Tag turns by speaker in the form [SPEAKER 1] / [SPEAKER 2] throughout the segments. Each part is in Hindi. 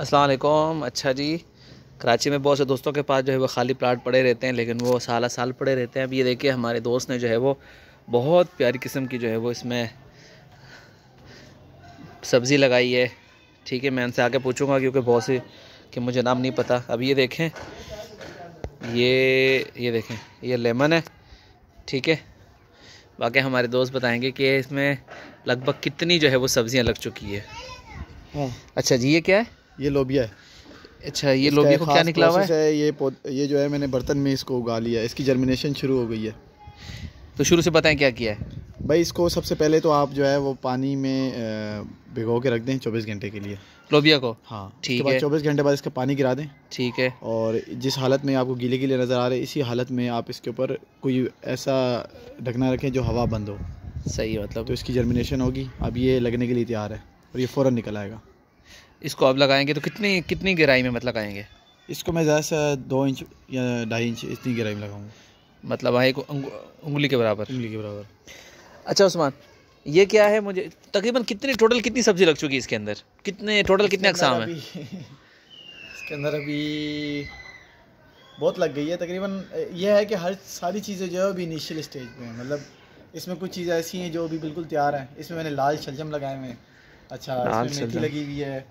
[SPEAKER 1] अस्सलाम वालेकुम। अच्छा जी, कराची में बहुत से दोस्तों के पास जो है वो खाली प्लाट पड़े रहते हैं, लेकिन वो साल साल पड़े रहते हैं। अब ये देखिए हमारे दोस्त ने जो है वो बहुत प्यारी किस्म की जो है वो इसमें सब्ज़ी लगाई है। ठीक है, मैं उनसे आके पूछूंगा क्योंकि बहुत से कि मुझे नाम नहीं पता। अब ये देखें, ये देखें, ये लेमन है। ठीक है, बाकी हमारे दोस्त बताएंगे कि इसमें लगभग कितनी जो है वो सब्ज़ियाँ लग चुकी है।
[SPEAKER 2] हाँ।
[SPEAKER 1] अच्छा जी, ये क्या है?
[SPEAKER 2] ये लोबिया है।
[SPEAKER 1] अच्छा, ये लोबिया को क्या निकला हुआ है?
[SPEAKER 2] ये जो है मैंने बर्तन में इसको उगा लिया है, इसकी जर्मिनेशन शुरू हो गई है।
[SPEAKER 1] तो शुरू से बताएं क्या किया है।
[SPEAKER 2] भाई इसको सबसे पहले तो आप जो है वो पानी में भिगो के रख दें 24 घंटे के लिए
[SPEAKER 1] लोबिया को।
[SPEAKER 2] हाँ,
[SPEAKER 1] ठीक
[SPEAKER 2] है।
[SPEAKER 1] है।
[SPEAKER 2] 24 घंटे बाद इसका पानी गिरा दें।
[SPEAKER 1] ठीक है।
[SPEAKER 2] और जिस हालत में आपको गीले गीले नज़र आ रहे हैं, इसी हालत में आप इसके ऊपर कोई ऐसा ढकना रखें जो हवा बंद हो।
[SPEAKER 1] सही, मतलब
[SPEAKER 2] तो इसकी जर्मिनेशन होगी। अब ये लगने के लिए तैयार है और ये फ़ौरन निकल आएगा।
[SPEAKER 1] इसको अब लगाएंगे तो कितनी कितनी गहराई में मतलब लगाएंगे?
[SPEAKER 2] इसको मैं ज़्यादा से 2 इंच या 2.5 इंच इतनी गहराई में लगाऊंगा।
[SPEAKER 1] मतलब हाँ, एक उंगली के बराबर।
[SPEAKER 2] उंगली के बराबर।
[SPEAKER 1] अच्छा उस्मान, ये क्या है? मुझे तकरीबन कितनी सब्जी लग चुकी है इसके अंदर? कितने अक़साम है
[SPEAKER 2] इसके अंदर? अभी बहुत लग गई है तकरीबन। यह है कि हर सारी चीज़ें जो है अभी इनिशियल स्टेज पे हैं। मतलब इसमें कुछ चीज़ें ऐसी हैं जो अभी बिल्कुल तैयार हैं। इसमें मैंने लाल शलजम लगाए हुए हैं। अच्छा, इसमें मेथी लगी हुई है,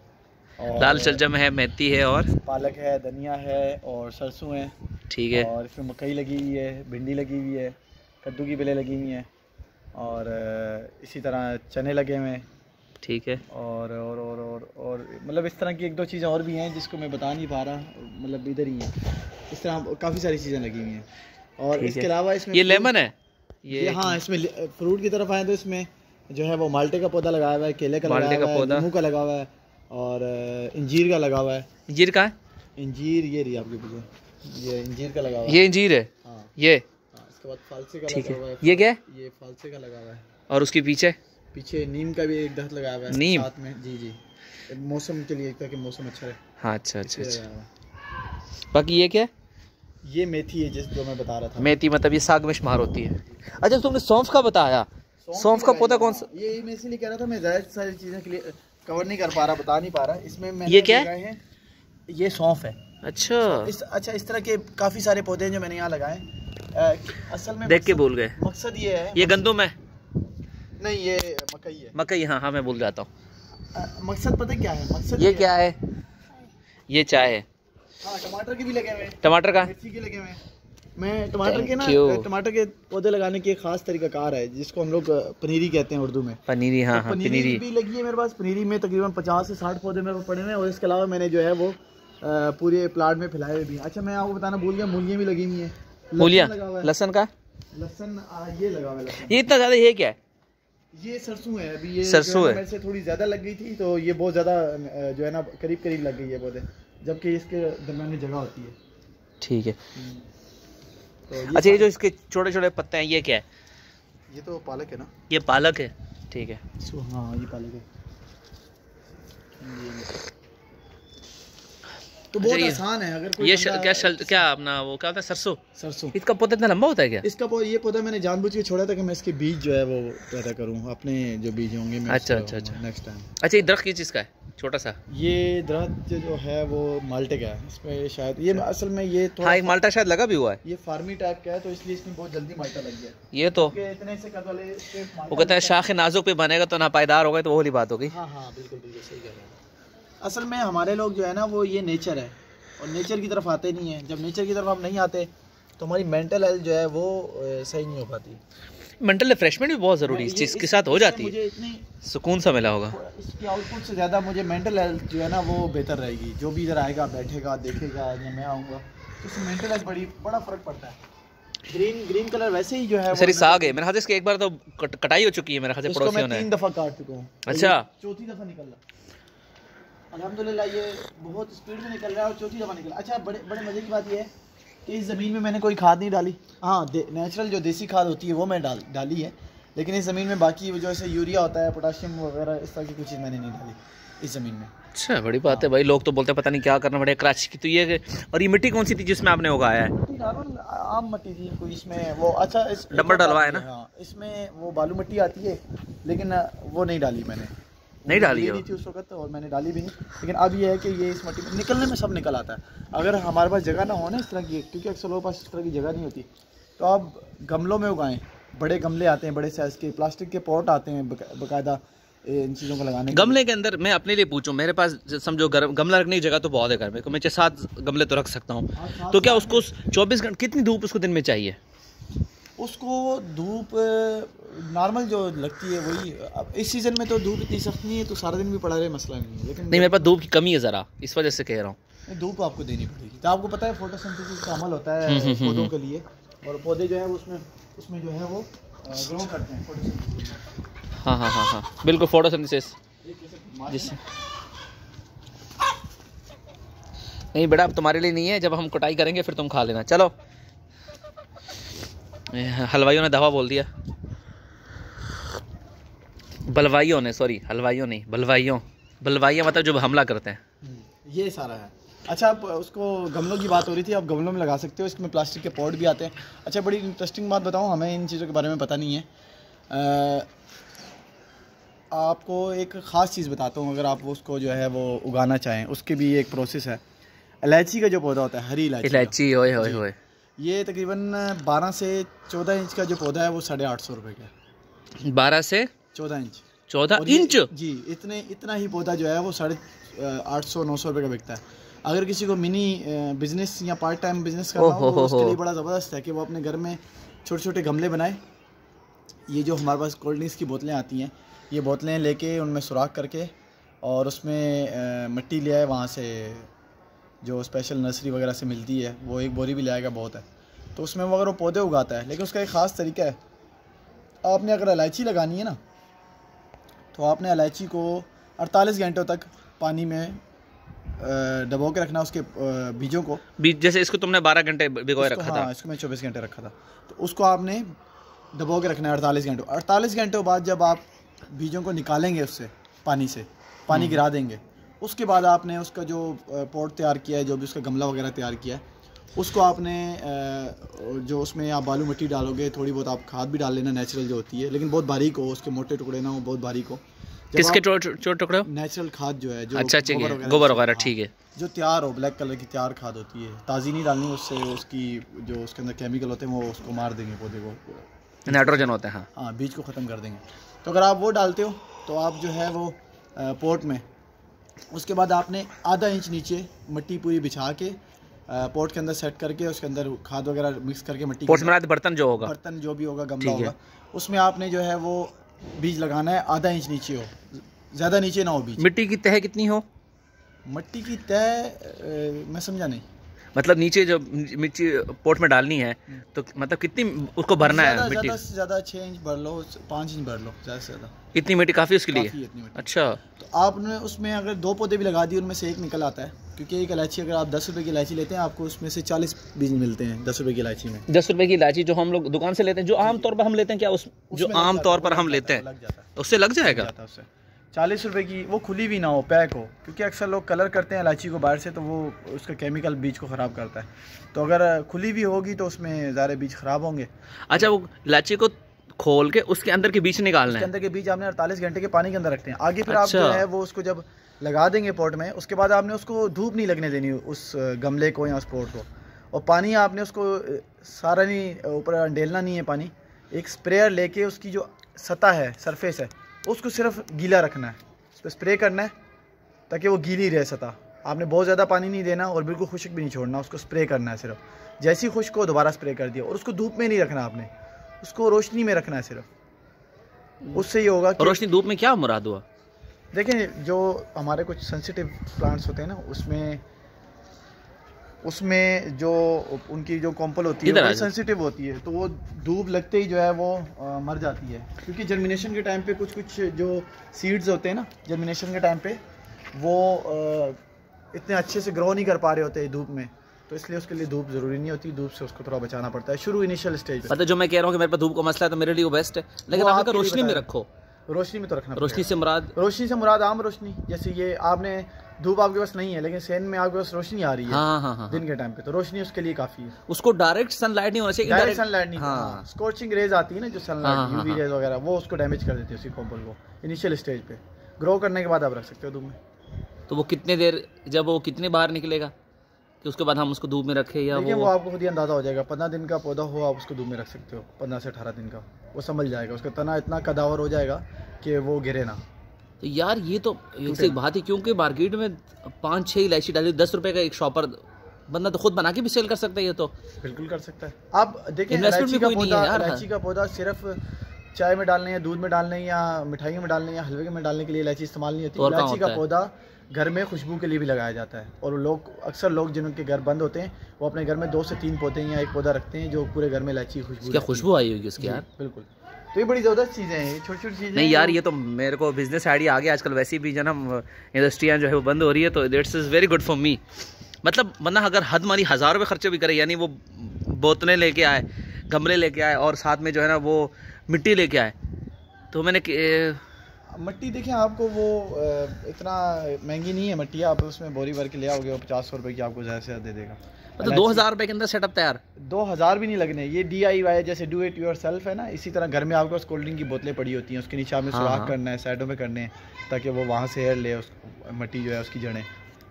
[SPEAKER 2] और
[SPEAKER 1] लाल शलजम है, मेथी है, और
[SPEAKER 2] पालक है, धनिया है, और सरसों है।
[SPEAKER 1] ठीक है।
[SPEAKER 2] और इसमें मकई लगी हुई है, भिंडी लगी हुई है, कद्दू की बेलें लगी हुई हैं, और इसी तरह चने लगे हुए हैं।
[SPEAKER 1] ठीक है।
[SPEAKER 2] और मतलब इस तरह की 1-2 चीज़ें और भी हैं जिसको मैं बता नहीं पा रहा, मतलब इधर ही है। इस तरह काफ़ी सारी चीज़ें लगी हुई हैं। और इसके अलावा इसमें
[SPEAKER 1] ये लेमन है
[SPEAKER 2] ये। हाँ, इसमें फ्रूट की तरफ आए तो इसमें जो है वो माल्टे का पौधा लगाया हुआ है, केले का लगाया हुआ है, नींबू का लगा हुआ है, और इंजीर का लगा हुआ है।
[SPEAKER 1] इंजीर का है?
[SPEAKER 2] इंजीर ये रही आपके पीछे, ये इंजीर का लगा हुआ है।
[SPEAKER 1] ये इंजीर है।
[SPEAKER 2] हाँ।
[SPEAKER 1] ये
[SPEAKER 2] इसके बाद फालसे का लगा हुआ है।
[SPEAKER 1] ये क्या है?
[SPEAKER 2] ये फालसे का लगा हुआ है।
[SPEAKER 1] और उसके पीछे
[SPEAKER 2] नीम का भी एक दरख्त लगाया हुआ है।
[SPEAKER 1] नीम
[SPEAKER 2] साथ में। जी मौसम के लिए, ताकि मौसम अच्छा रहे।
[SPEAKER 1] हाँ, अच्छा। बाकी ये क्या है?
[SPEAKER 2] ये मेथी है, जो मैं बता रहा था।
[SPEAKER 1] मेथी मतलब ये साग में शुमार होती है। अच्छा, तुमने सौंफ का बताया। सौंफ का पौधा कौन सा?
[SPEAKER 2] ये मैं इसीलिए कह रहा था, मैं ज़्यादा सारी चीज़ें के लिए कवर नहीं कर पा रहा, बता नहीं पा रहा। इसमें मैंने
[SPEAKER 1] ये क्या है?
[SPEAKER 2] ये सौंफ है।
[SPEAKER 1] अच्छा,
[SPEAKER 2] इस तरह के काफ़ी सारे पौधे हैं जो मैंने यहाँ लगाए। असल में
[SPEAKER 1] देख के भूल गए।
[SPEAKER 2] मकसद ये है।
[SPEAKER 1] ये गंदुम है?
[SPEAKER 2] नहीं, ये मकई है।
[SPEAKER 1] मकई, हाँ मैं भूल जाता हूँ।
[SPEAKER 2] मकसद पता क्या है? मकसद
[SPEAKER 1] ये क्या है? ये चाय है।
[SPEAKER 2] हाँ, टमाटर के भी लगे हुए हैं।
[SPEAKER 1] टमाटर का?
[SPEAKER 2] मिर्ची के लगे हुए हैं। मैं टमाटर के पौधे लगाने की एक खास तरीकाकार है, जिसको हम लोग पनीरी कहते हैं उर्दू में।
[SPEAKER 1] पनीरी, हाँ हाँ,
[SPEAKER 2] पनीरी भी लगी है मेरे पास। पनीरी में तकरीबन 50 से 60 पौधे मेरे पास पड़े हुए हैं, और इसके अलावा मैंने जो है वो पूरे प्लाट में फैलाए हुए भी हैं। अच्छा, मैं आपको बताना भूल गया, मूलियाँ भी लगी हुई हैं।
[SPEAKER 1] मूलियाँ, लहसुन का?
[SPEAKER 2] लहसुन ये लगा हुआ है।
[SPEAKER 1] ये इतना ज़्यादा, ये क्या है?
[SPEAKER 2] ये सरसों है। अभी ये
[SPEAKER 1] सरसों है।
[SPEAKER 2] मेरे से थोड़ी ज़्यादा लग गई थी, तो ये बहुत ज़्यादा जो है ना करीब लग गई है पौधे, जबकि इसके दरमियान में जगह होती है।
[SPEAKER 1] ठीक है।
[SPEAKER 2] तो
[SPEAKER 1] अच्छा, ये जो इसके छोटे छोटे पत्ते हैं, ये क्या है?
[SPEAKER 2] ये तो पालक है ना।
[SPEAKER 1] ये पालक है। ठीक है।
[SPEAKER 2] हाँ, ये पालक है। तो बहुत आसान है। अगर कोई
[SPEAKER 1] ये क्या अपना वो क्या होता है? सरसों। इसका पौधा इतना लंबा होता है क्या?
[SPEAKER 2] ये पौधा मैंने जानबूझ के छोड़ा था कि मैं इसके बीज जो है वो पैदा करूं, अपने जो बीज होंगे मैं।
[SPEAKER 1] अच्छा
[SPEAKER 2] नेक्स्ट टाइम।
[SPEAKER 1] अच्छा, ये दरख्त किस चीज़ का है? छोटा सा
[SPEAKER 2] ये दरख्त जो है वो माल्टे का है। इसमें शायद ये असल में ये
[SPEAKER 1] हाँ, एक माल्टा शायद लगा भी हुआ है।
[SPEAKER 2] ये फार्मी टाइप का है, तो इसलिए इसमें बहुत जल्दी माल्टा लग गया।
[SPEAKER 1] ये तो
[SPEAKER 2] इतने से कद वाले
[SPEAKER 1] वो कहते हैं शाख नाजुक पे बनेगा तो ना पायदार होगा, तो वो वाली बात हो गई।
[SPEAKER 2] हाँ, बिल्कुल सही कह रहे हैं। असल में हमारे लोग जो है ना वो ये नेचर है, और नेचर की तरफ आते नहीं है। जब नेचर की तरफ हम नहीं आते तो हमारी मेंटल हेल्थ जो है वो सही नहीं हो पाती।
[SPEAKER 1] मेंटल रिफ्रेशमेंट भी बहुत ज़रूरी है, इस चीज़ के साथ हो जाती है।
[SPEAKER 2] मुझे इतनी
[SPEAKER 1] सुकून सा मिला होगा।
[SPEAKER 2] इसकी आउटपुट से ज़्यादा मुझे मेंटल हेल्थ जो है ना वो बेहतर रहेगी। जो भी इधर आएगा, बैठेगा, देखेगा, या मैं आऊँगा तो उससे मेंटल हेल्थ बड़ा फ़र्क पड़ता है। ग्रीन कलर वैसे ही जो है
[SPEAKER 1] सही साग है। मेरे ख्याल से इसके एक बार तो कटाई हो चुकी है मेरे ख्याल से, पड़ोसियों ने।
[SPEAKER 2] 3 दफ़ा काट चुका हूँ।
[SPEAKER 1] अच्छा,
[SPEAKER 2] चौथी दफ़ा निकल रहा अल्हम्दुलिल्लाह। ये बहुत स्पीड में निकल रहा है और चौथी दफ़ा निकला। अच्छा, बड़े मज़े की बात ये है कि इस ज़मीन में मैंने कोई खाद नहीं डाली। हाँ, नेचुरल जो देसी खाद होती है वो मैं डाली है, लेकिन इस ज़मीन में बाकी जो ऐसे यूरिया होता है, पोटाशियम वगैरह, इस तरह की कुछ चीज़ मैंने नहीं डाली इस ज़मीन में।
[SPEAKER 1] अच्छा, बड़ी बात है भाई। लोग तो बोलते हैं पता नहीं क्या करना पड़ेगा कराची की। तो ये और ये मिट्टी कौन सी थी जिसमें आपने उगाया है?
[SPEAKER 2] नॉर्मल आम मिट्टी थी कोई, इसमें वो अच्छा
[SPEAKER 1] डंबर डलवा है ना?
[SPEAKER 2] हाँ, इसमें वो बालू मिट्टी आती है, लेकिन वो नहीं डाली मैंने।
[SPEAKER 1] नहीं डाली है
[SPEAKER 2] नहीं थी उस वक्त और मैंने डाली भी नहीं, लेकिन अब ये है कि ये इस मट्टी में निकलने में सब निकल आता है। अगर हमारे पास जगह ना हो ना इस तरह की, क्योंकि अक्सर लोगों के पास इस तरह की जगह नहीं होती, तो आप गमलों में उगाएं। बड़े गमले आते हैं, बड़े साइज़ के प्लास्टिक के पॉट आते हैं बाकायदा इन चीज़ों को लगाने।
[SPEAKER 1] गमले के अंदर मैं अपने लिए पूछूं, मेरे पास समझो गमला रखने की जगह तो बहुत है घर में, मैं 6-7 गमले तो रख सकता हूँ, तो क्या उसको 24 घंटे कितनी धूप उसको दिन में चाहिए?
[SPEAKER 2] उसको धूप नॉर्मल जो लगती है वही। अब इस सीज़न में तो धूप इतनी सख्त नहीं है, तो सारा दिन भी पड़ा रहे मसला नहीं है, लेकिन
[SPEAKER 1] नहीं मेरे पास धूप की कमी है ज़रा, इस वजह से कह रहा हूँ।
[SPEAKER 2] धूप आपको देनी पड़ेगी। तो आपको पता है फोटोसिंथेसिस का अमल होता है पौधों के लिए, और पौधे जो है उसमें जो है वो ग्रो करते हैं फोटोसिंथेसिस।
[SPEAKER 1] हाँ हाँ हाँ हाँ बिल्कुल, फोटोसिंथेसिस। जिससे नहीं बेटा, अब तुम्हारे लिए नहीं है, जब हम कटाई करेंगे फिर तुम खा लेना। चलो, हलवाइयों ने दवा बोल दिया, बलवाइयों ने, सॉरी हलवाइयों नहीं, बलवाइयों मतलब जो हमला करते हैं।
[SPEAKER 2] ये सारा है। अच्छा, आप उसको गमलों की बात हो रही थी, आप गमलों में लगा सकते हो, इसमें प्लास्टिक के पॉट भी आते हैं। अच्छा, बड़ी इंटरेस्टिंग बात बताऊं, हमें इन चीज़ों के बारे में पता नहीं है। आपको एक ख़ास चीज़ बताता हूँ, अगर आप उसको जो है वो उगाना चाहें, उसके भी एक प्रोसेस है। इलायची का जो पौधा होता है, हरी इलायची,
[SPEAKER 1] होए होए होए,
[SPEAKER 2] ये तकरीबन 12 से 14 इंच का जो पौधा है वो 850 रुपये का।
[SPEAKER 1] 12 से
[SPEAKER 2] 14 इंच जी, इतना ही पौधा जो है वो 850-900 रुपये का बिकता है। अगर किसी को मिनी बिजनेस या पार्ट टाइम बिजनेस करना हो तो उसके लिए बड़ा ज़बरदस्त है कि वो अपने घर में छोटे छोटे गमले बनाए। ये जो हमारे पास कोल्ड ड्रिंक्स की बोतलें आती हैं, ये बोतलें लेके उनमें सुराख करके और उसमें मिट्टी ले आए वहाँ से, जो स्पेशल नर्सरी वगैरह से मिलती है, वो एक बोरी भी ले आएगा बहुत है, तो उसमें वो अगर वो पौधे उगाता है। लेकिन उसका एक ख़ास तरीका है, आपने अगर इलायची लगानी है ना, तो आपने इलायची को 48 घंटों तक पानी में डबो के रखना, उसके बीजों को।
[SPEAKER 1] जैसे इसको तुमने 12 घंटे भिगोए रखा था?
[SPEAKER 2] हाँ, इसको मैं 24 घंटे रखा था। तो उसको आपने डबो के रखना है 48 घंटों। 48 घंटों बाद जब आप बीजों को निकालेंगे उससे, पानी गिरा देंगे, उसके बाद आपने उसका जो पॉट तैयार किया है, जो भी उसका गमला वगैरह तैयार किया है, उसको आपने जो उसमें आप बालू मिट्टी डालोगे, थोड़ी बहुत आप खाद भी डाल लेना नेचुरल जो होती है, लेकिन बहुत बारीक हो, उसके मोटे टुकड़े ना हो, बहुत बारीक हो।
[SPEAKER 1] किसके छोटे टुकड़े?
[SPEAKER 2] नेचुरल खाद जो है, जो
[SPEAKER 1] अच्छा गोबर वगैरह, ठीक है,
[SPEAKER 2] जो तैयार हो, ब्लैक कलर की तैयार खाद होती है, ताज़ी नहीं डालनी, उससे उसकी जो उसके अंदर केमिकल होते हैं वो उसको मार देंगे, पौधे को,
[SPEAKER 1] नाइट्रोजन होता है,
[SPEAKER 2] हाँ, बीज को ख़त्म कर देंगे। तो अगर आप वो डालते हो तो आप जो है वो पोट में, उसके बाद आपने आधा इंच नीचे मिट्टी पूरी बिछा के पोट के अंदर सेट करके, उसके अंदर खाद वगैरह मिक्स करके, मिट्टी
[SPEAKER 1] पोट में बर्तन जो भी होगा गमला होगा, उसमें आपने जो है वो बीज लगाना है। आधा इंच नीचे हो, ज़्यादा नीचे ना हो बीज। मिट्टी की तह कितनी हो?
[SPEAKER 2] मिट्टी की तह मैं समझा नहीं,
[SPEAKER 1] मतलब नीचे जो मिट्टी पोट में डालनी है, तो मतलब कितनी उसको भरना है? मिट्टी
[SPEAKER 2] ज़्यादा से ज़्यादा 6 इंच भर लो, 5 इंच भर लो, ज़्यादा से ज़्यादा।
[SPEAKER 1] इतनी मिट्टी काफ़ी उसके लिए? अच्छा,
[SPEAKER 2] तो आपने उसमें अगर 2 पौधे भी लगा दिए, उनमें से एक निकल आता है, क्योंकि एक इलायची अगर आप 10 रुपये की इलायची लेते हैं, आपको उसमें से 40 बीज मिलते हैं 10 रुपये की इलायची में।
[SPEAKER 1] 10 रुपये की इलायची जो हम लोग दुकान से लेते हैं, जो आम तौर पर हम लेते हैं, क्या जो आम तौर पर हम लेते हैं उससे लग जाएगा?
[SPEAKER 2] 40 रुपये की, वो खुली भी ना हो, पैक हो, क्योंकि अक्सर लोग कलर करते हैं इलायची को बाहर से, तो वो उसका केमिकल बीज को ख़राब करता है। तो अगर खुली भी होगी तो उसमें ज़्यादा बीज ख़राब होंगे।
[SPEAKER 1] अच्छा, वो इलायची को खोल के उसके अंदर के बीज निकालना है?
[SPEAKER 2] उसके अंदर के बीज आपने 48 घंटे के पानी के अंदर रखते हैं। आगे फिर आप जो है वो उसको जब लगा देंगे पॉट में, उसके बाद आपने उसको धूप नहीं लगने देनी उस गमले को या उस पॉट को, और पानी आपने उसको सारा नहीं ऊपर अंडेलना नहीं है पानी। एक स्प्रेयर लेके उसकी जो सतह है, सरफेस है, उसको सिर्फ गीला रखना है, उस पर स्प्रे करना है ताकि वो गीली रहे सतह। आपने बहुत ज़्यादा पानी नहीं देना और बिल्कुल खुश्क भी नहीं छोड़ना, उसको स्प्रे करना है सिर्फ। जैसे ही खुश्क हो दोबारा स्प्रे कर दिया, और उसको धूप में नहीं रखना, आपने उसको रोशनी में रखना है सिर्फ। उससे ये होगा कि
[SPEAKER 1] रोशनी धूप में क्या मुराद हुआ?
[SPEAKER 2] देखें, जो हमारे कुछ सेंसिटिव प्लांट्स होते हैं ना, उसमें जो उनकी जो कॉम्पल होती है वो सेंसिटिव होती है, तो वो धूप लगते ही जो है वो मर जाती है। क्योंकि जर्मिनेशन के टाइम पे कुछ जो सीड्स होते हैं ना, जर्मिनेशन के टाइम पे वो इतने अच्छे से ग्रो नहीं कर पा रहे होते धूप में, तो इसलिए उसके लिए धूप ज़रूरी नहीं होती, धूप से उसको थोड़ा बचाना पड़ता है शुरू इनिशियल स्टेज पे।
[SPEAKER 1] मतलब जो मैं कह रहा हूँ कि मेरे पास धूप का मसला है, तो मेरे लिए वो बेस्ट है, लेकिन आपका रोशनी में रखो।
[SPEAKER 2] रोशनी में तो रखना।
[SPEAKER 1] रोशनी से मुराद
[SPEAKER 2] आम रोशनी, जैसे ये आपने धूप आपके पास नहीं है, लेकिन सेन में आपके पास रोशनी आ रही है।
[SPEAKER 1] हाँ।
[SPEAKER 2] दिन के टाइम पे तो रोशनी उसके लिए काफी है।
[SPEAKER 1] उसको डायरेक्ट सनलाइट नहीं होना चाहिए,
[SPEAKER 2] डायरेक्ट सनलाइट नहीं। स्कॉचिंग रेज आती है ना, जो सनलाइट यूवी रेज वगैरह, वो उसको डैमेज कर देती है उसी कॉम्पल को इनिशियल स्टेज पे। ग्रो करने के बाद आप रख सकते हो धूप में।
[SPEAKER 1] तो वो कितने देर, जब वो कितने बाहर निकलेगा कि उसके बाद हम उसको धूप में रखें, या
[SPEAKER 2] वो आपको खुद ही अंदाज़ा हो जाएगा। 15 दिन का पौधा हो आप उसको धूप में रख सकते हो, 15 से 18 दिन का, वो संभल जाएगा, उसका तना इतना कदावर हो जाएगा कि वो गिरे ना।
[SPEAKER 1] तो यार ये तो एक बात है, क्योंकि मार्केट में 5-6 इलायची डाली 10 रुपए का एक शॉपर बंदा तो खुद बना के भी सेल कर सकता है। ये तो
[SPEAKER 2] बिल्कुल कर सकता है। आप देखिए इलायची का पौधा सिर्फ चाय में डालने या दूध में डालने या मिठाइयों में डालने या हलवे में डालने के लिए इलायची इस्तेमाल नहीं होती। इलायची का पौधा घर में खुशबू के लिए भी लगाया जाता है, और लोग अक्सर लोग जिनके घर बंद होते हैं वो अपने घर में 2 से 3 पौधे या एक पौधा रखते हैं जो पूरे घर में इलायची खुशबू।
[SPEAKER 1] क्या खुशबू आई होगी उसकी यार।
[SPEAKER 2] बिल्कुल, तो ये बड़ी ज़बरदस्त चीज़ें हैं, छोटी छोटी चीज़ें।
[SPEAKER 1] नहीं यार, ये तो मेरे को बिजनेस आइडिया आ गया। आजकल वैसे भी जो ना इंडस्ट्रियाँ जो है वो बंद हो रही है, तो that's is very good for me. मतलब बंदा अगर हद मानी 1000 रुपये खर्चे भी करे, यानी वो बोतलें लेके आए, गमले लेके आए, और साथ में जो है ना वो मिट्टी लेके आए, तो मैंने
[SPEAKER 2] मिट्टी देखें आपको वो इतना महंगी नहीं है मिट्टी, आप उसमें बोरी भर के ले आओगे, वो 50-100 रुपये की आपको ज़्यादा से ज़्यादा दे देगा।
[SPEAKER 1] मतलब 2000 रुपये के अंदर सेटअप तैयार।
[SPEAKER 2] 2000 भी नहीं लगने, ये DIY जैसे डू इट योर सेल्फ है ना, इसी तरह घर में आपके पास कोल्ड ड्रिंक की बोतलें पड़ी होती हैं, उसके नीचे आपने सुराख करना है, साइडों में करने हैं, ताकि वो वहाँ से एयर ले, उस मिट्टी जो है उसकी जड़ें,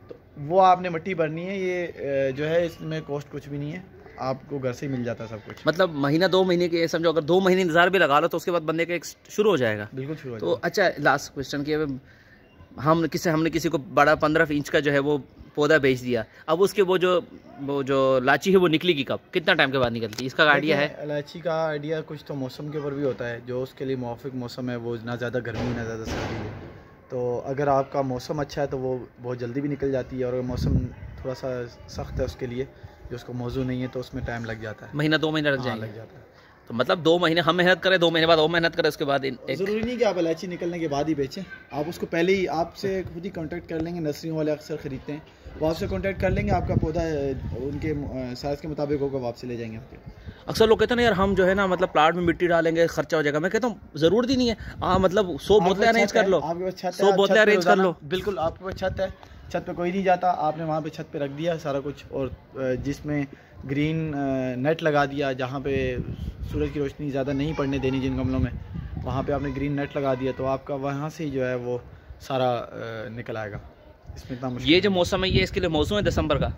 [SPEAKER 2] तो वो आपने मिट्टी भरनी है। ये जो है इसमें कॉस्ट कुछ भी नहीं है, आपको घर से ही मिल जाता है सब कुछ।
[SPEAKER 1] मतलब महीना 2 महीने के समझो, अगर 2 महीने इंतजार भी लगा लो तो उसके बाद बंदे का एक शुरू हो जाएगा।
[SPEAKER 2] बिल्कुल शुरू हो
[SPEAKER 1] जाएगा। तो अच्छा, लास्ट क्वेश्चन कि हमने किसी को बड़ा 15 इंच का जो है वो पौधा बेच दिया, अब उसके वो जो लाची है वो निकलेगी कब, कितना टाइम के बाद निकलती है, इसका आइडिया है?
[SPEAKER 2] इलायची का आइडिया कुछ तो मौसम के ऊपर भी होता है, जो उसके लिए मुवाफिक मौसम है, वो ना ज़्यादा गर्मी ना ज़्यादा सर्दी है। तो अगर आपका मौसम अच्छा है तो वो बहुत जल्दी भी निकल जाती है, और अगर मौसम थोड़ा सा सख्त है उसके लिए, जो उसको मौजू नहीं है, तो उसमें टाइम लग जाता है,
[SPEAKER 1] महीना 2 महीने लग
[SPEAKER 2] जाता है।
[SPEAKER 1] तो मतलब 2 महीने हम मेहनत करें, 2 महीने बाद और मेहनत करें, उसके बाद
[SPEAKER 2] ज़रूरी नहीं कि आप इलायची निकलने के बाद ही बेचें, आप उसको पहले ही आपसे खुद ही कांटेक्ट कर लेंगे। नर्सरियों वाले अक्सर ख़रीदते हैं, वो आपसे कांटेक्ट कर लेंगे, आपका पौधा उनके साइज़ के मुताबिक होगा, वापस ले जाएंगे आपके।
[SPEAKER 1] अक्सर लोग कहते हैं ना यार, हम जो है ना मतलब प्लाट में मिट्टी डालेंगे खर्चा हो जाएगा। मैं कहता हूँ ज़रूरत ही नहीं है, मतलब 100 बोतलें अरेंज कर लो, 100 बोतलें अरेंज कर लो।
[SPEAKER 2] बिल्कुल, आपके पास छत है, छत पे कोई नहीं जाता, आपने वहाँ पे छत पे रख दिया सारा कुछ, और जिसमें ग्रीन नेट लगा दिया, जहाँ पे सूरज की रोशनी ज़्यादा नहीं पड़ने देनी जिन गमलों में, वहाँ पे आपने ग्रीन नेट लगा दिया, तो आपका वहाँ से ही जो है वो सारा निकल आएगा। इसमें इतना मुश्किल।
[SPEAKER 1] ये जो मौसम है, ये इसके लिए मौसम है दिसंबर का।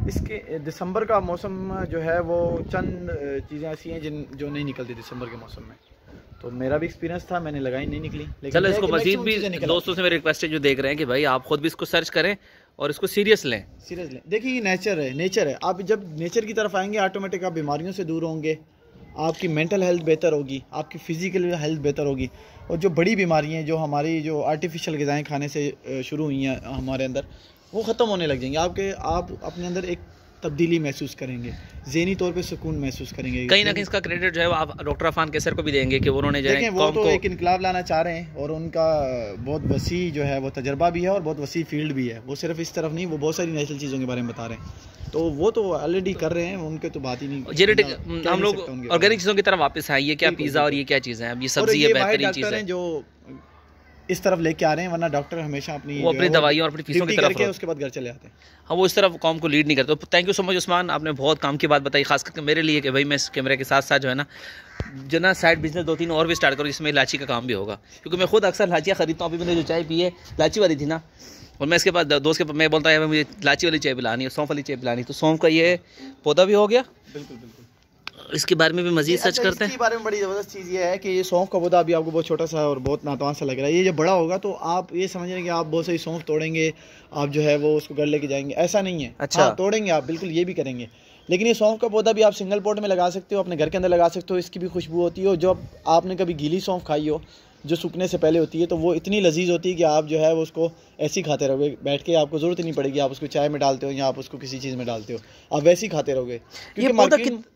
[SPEAKER 2] इसके दिसंबर का मौसम जो है वो चंद चीज़ें ऐसी हैं जो नहीं निकलती दिसंबर के मौसम में, तो मेरा भी एक्सपीरियंस था, मैंने लगाई, नहीं निकली। लेकिन
[SPEAKER 1] चलो इसको मजीद भी दोस्तों से मेरी रिक्वेस्ट है जो देख रहे हैं कि भाई आप खुद भी इसको सर्च करें और इसको सीरियस लें।
[SPEAKER 2] देखिए ये नेचर है, आप जब नेचर की तरफ आएंगे ऑटोमेटिक आप बीमारियों से दूर होंगे, आपकी मेंटल हेल्थ बेहतर होगी, आपकी फ़िज़िकल हेल्थ बेहतर होगी, और जो बड़ी बीमारियाँ जो हमारी जो आर्टिफिशियल ग़िज़ाएँ खाने से शुरू हुई हैं हमारे अंदर, वो ख़त्म होने लग जाएंगे। आप अपने अंदर एक तब्दीली महसूस करेंगे, ज़हनी तौर पे सुकून महसूस करेंगे।
[SPEAKER 1] कहीं ना कहीं इसका क्रेडिट जो है आप डॉक्टर अफान कैसर को भी देंगे कि उन्होंने जो है
[SPEAKER 2] वो तो एक इनकलाब लाना चाह रहे हैं, और उनका बहुत वसी जो है वो तजर्बा भी है और बहुत वसी फील्ड भी है। वो सिर्फ इस तरफ नहीं, वो बहुत सारी नेचुरल चीज़ों के बारे में बता रहे हैं, तो वो तो ऑलरेडी कर रहे हैं, उनके तो बात ही नहीं।
[SPEAKER 1] जेनेटिक हम लोग ऑर्गेनिक चीज़ों की तरफ वापस आए, ये क्या पिज़्ज़ा और ये क्या चीज़ें हैं, ये सब्जी है, बेहतरीन चीज़ है
[SPEAKER 2] जो इस तरफ लेके आ रहे हैं, वरना डॉक्टर हमेशा अपनी
[SPEAKER 1] दवाइयों और अपनी फीसों की तरफ
[SPEAKER 2] उसके बाद घर चले आते हैं।
[SPEAKER 1] हाँ, वो इस तरफ कॉम को लीड नहीं करते। तो thank you so much Usman, आपने बहुत काम की बात बताई, खास करके मेरे लिए कि भाई मैं इस कैमरे के साथ साथ जो है ना साइड बिजनेस 2-3 और भी स्टार्ट करूँ जिसमें इलायची का काम भी होगा, क्योंकि मैं खुद अक्सर इलायचियाँ खरीदता हूँ। अभी मैंने जो चाय पी है इलायची वाली थी ना, और मैं इसके बाद दोस्त के मैं बोलता है मुझे इलायची वाली चाय पिलानी है, सौंफ वाली चाय पिलानी, तो सौंफ का ये पौधा भी हो गया।
[SPEAKER 2] बिल्कुल,
[SPEAKER 1] इसके बारे में भी मजीद सर्च करते हैं।
[SPEAKER 2] इसके बारे में बड़ी ज़बरदस्त चीज़ ये है कि ये सौंफ का पौधा अभी आपको बहुत छोटा सा और बहुत नातवान सा लग रहा है, ये जब बड़ा होगा तो आप ये समझ रहे हैं कि आप बहुत सारी सौंफ तोड़ेंगे, आप जो है वो उसको घर लेके जाएंगे, ऐसा नहीं है। अच्छा, तोड़ेंगे आप, बिल्कुल ये भी करेंगे, लेकिन ये सौंफ का पौधा भी आप सिंगल पॉट में लगा सकते हो, अपने घर के अंदर लगा सकते हो, इसकी भी खुशबू होती है। और जब आपने कभी गीली सौंफ खाई हो जो सूखने से पहले होती है, तो वो इतनी लजीज होती है कि आप जो है वो उसको ऐसे ही खाते रहोगे बैठ के, आपको ज़रूरत ही नहीं पड़ेगी आप उसको चाय में डालते हो या आप उसको किसी चीज़ में डालते हो, आप वैसे ही खाते रहोगे।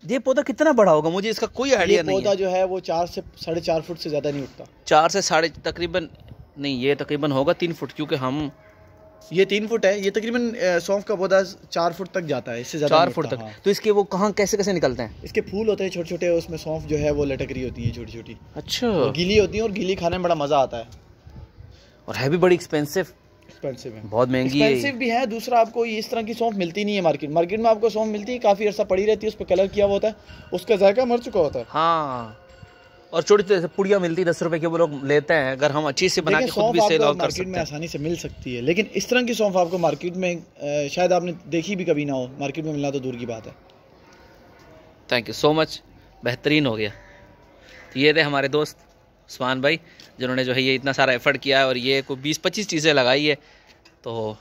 [SPEAKER 1] ये पौधा कितना बड़ा होगा, मुझे इसका कोई आइडिया नहीं है।
[SPEAKER 2] पौधा जो है वो 4 से 4.5 फुट से ज़्यादा नहीं उठता।
[SPEAKER 1] 4 से साढ़े तकरीबन नहीं, ये तकरीबन होगा 3 फुट, क्योंकि हम
[SPEAKER 2] ये 3 फुट है, ये तकरीबन सौंफ का पौधा 4 फुट तक जाता है, इससे ज़्यादा
[SPEAKER 1] 4 फुट तक। हाँ। तो इसके वो कहाँ कैसे निकलते हैं?
[SPEAKER 2] इसके फूल होते हैं छोटे छोटे, उसमें सौंफ जो है वो लटक रही होती है छोटी छोटी।
[SPEAKER 1] अच्छा,
[SPEAKER 2] गीली होती है और गीली खाने में बड़ा मज़ा आता है,
[SPEAKER 1] और है भी बड़ी एक्सपेंसिव है, बहुत महंगी है।
[SPEAKER 2] एक्सपेंसिव भी है। दूसरा, आपको इस तरह की सौंफ मिलती नहीं है मार्केट में आपको सौंफ मिलती है काफ़ी अर्सा पड़ी रहती है, उस पर कलर किया हुआ होता है, उसका जायका मर चुका होता है।
[SPEAKER 1] हाँ, और छोटी छोटी पुड़िया मिलती है 10 रुपए की, वो लोग लेते हैं। अगर हम अच्छी से बना के खुद भी सेल कर सकते
[SPEAKER 2] हैं, आसानी से मिल सकती है, लेकिन इस तरह की सौंफ आपको मार्केट में शायद आपने देखी भी कभी ना हो, मार्केट में मिलना तो दूर की बात है।
[SPEAKER 1] थैंक यू सो मच, बेहतरीन हो गया। तो ये थे हमारे दोस्त उस्मान भाई, जिन्होंने जो है ये इतना सारा एफर्ट किया है और ये कोई 20-25 चीज़ें लगाई है। तो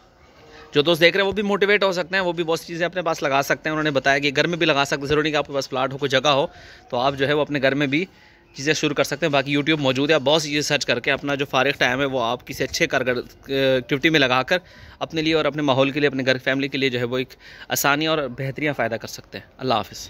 [SPEAKER 1] जो दोस्त देख रहे हैं वो भी मोटिवेट हो सकते हैं, वो भी बहुत सी चीज़ें अपने पास लगा सकते हैं। उन्होंने बताया कि घर में भी लगा सकते हैं, ज़रूरी नहीं कि आपके पास प्लाट हो, कोई जगह हो, तो आप जो है वो अपने घर में भी चीज़ें शुरू कर सकते हैं। बाकी यूट्यूब मौजूद है, आप बहुत सी चीज़ें सर्च करके अपना जो फारिग टाइम है वो आप किसी अच्छे कारगर एक्टिविटी में लगाकर अपने लिए और अपने माहौल के लिए, अपने घर फैमिली के लिए जो है वो एक आसानी और बेहतरीन फ़ायदा कर सकते हैं। अल्लाह हाफ़िज़।